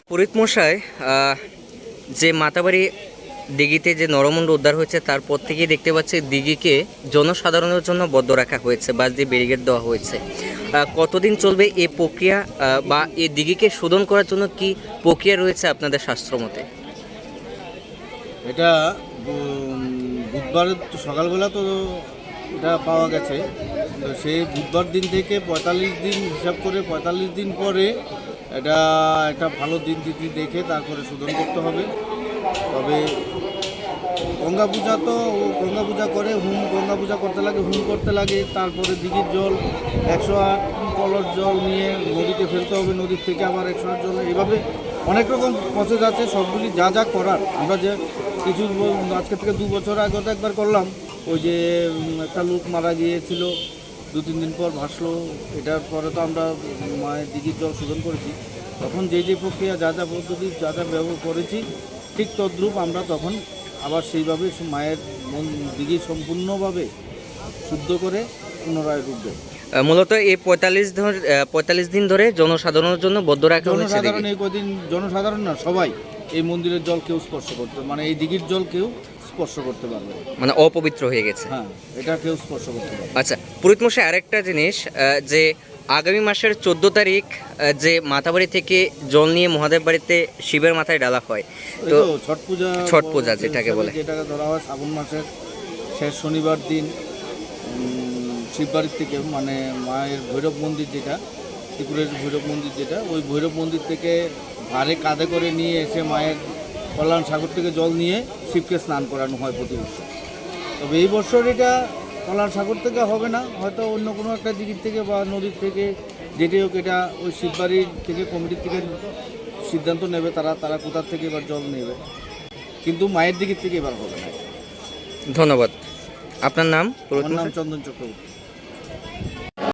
পুরোহিত মশাই, যে মাতাবাড়ি দিঘিতে যে নরমুণ্ড উদ্ধার হয়েছে তারপর থেকেই দেখতে পাচ্ছি দিঘিকে জনসাধারণের জন্য বদ্ধ রাখা হয়েছে, বাস দিয়ে ব্যারিকেড দেওয়া হয়েছে। কতদিন চলবে এই প্রক্রিয়া, বা এই দিঘিকে শোধন করার জন্য কি প্রক্রিয়া রয়েছে আপনাদের শাস্ত্র মতে? এটা বুধবার সকালবেলা তো এটা পাওয়া গেছে, তো সেই বুধবার দিন থেকে ৪৫ দিন হিসাব করে ৪৫ দিন পরে এটা একটা ভালো দিন তিথি দেখে তারপরে শোধন করতে হবে। তবে গঙ্গা পূজা তো গঙ্গা পূজা করে গঙ্গা পূজা করতে লাগে, তারপরে দিঘির জল ১০৮ কলস জল নিয়ে নদীতে ফেলতে হবে, নদীর থেকে আবার ১০৮ জল, এইভাবে অনেক রকম প্রসেস আছে। সবগুলি যা যা করার আমরা যে কিছু আজকে থেকে ২ বছর আগে তো একবার করলাম, ওই যে একটা লোক মারা গিয়েছিল, ২-৩ দিন পর ভাসলো, এটার পরে তো আমরা মায়ের দিঘির জল শোধন করেছি। তখন যে প্রক্রিয়া যা যা পদ্ধতি যা যা ব্যবহার করেছি ঠিক তদ্রূপ আমরা তখন আবার সেইভাবে মায়ের দিঘি সম্পূর্ণভাবে শুদ্ধ করে পুনরায় রূপ দেয়। মূলত এই ৪৫ দিন ধরে জনসাধারণের জন্য বদ্ধ রাখা হয়েছে। জনসাধারণ এই কদিন, জনসাধারণ না সবাই এই মন্দিরের জল কেউ স্পর্শ করতে, মানে এই দিঘির জল কেউ স্পর্শ করতে পারবে, মানে অপবিত্র হয়ে গেছে। হ্যাঁ, এটা কেউ স্পর্শ করতে পারবে। আচ্ছা পুরোহিত মশাই, আরেকটা জিনিস, যে আগামী মাসের ১৪ তারিখ যে মাতাবাড়ি থেকে জল নিয়ে মহাদেব বাড়িতে শিবের মাথায় ডালা হয়, তো ছট পূজা যেটাকে বলে, যেটাকে ধরা হয় শ্রাবণ মাসের শেষ শনিবার দিন শিববাড়ির থেকে, মানে মায়ের ভৈরব মন্দির যেটা, ত্রিপুরের ভৈরব মন্দির যেটা, ওই ভৈরব মন্দির থেকে ভারে কাঁধে করে নিয়ে এসে মায়ের কল্যাণ সাগর থেকে জল নিয়ে শিবকে স্নান করানো হয় প্রতি বছর। তবে এই বছর এটা কল্যাণ সাগর থেকে হবে না, হয়তো অন্য কোনো একটা দিঘির থেকে বা নদীর থেকে, যেটি হোক, এটা ওই শিববাড়ির থেকে কমিটির থেকে সিদ্ধান্ত নেবে তারা কোথার থেকে এবার জল নেবে, কিন্তু মায়ের দিঘির থেকে এবার হবে না। ধন্যবাদ। আপনার নাম? আমার নাম চন্দন চক্রবর্তী।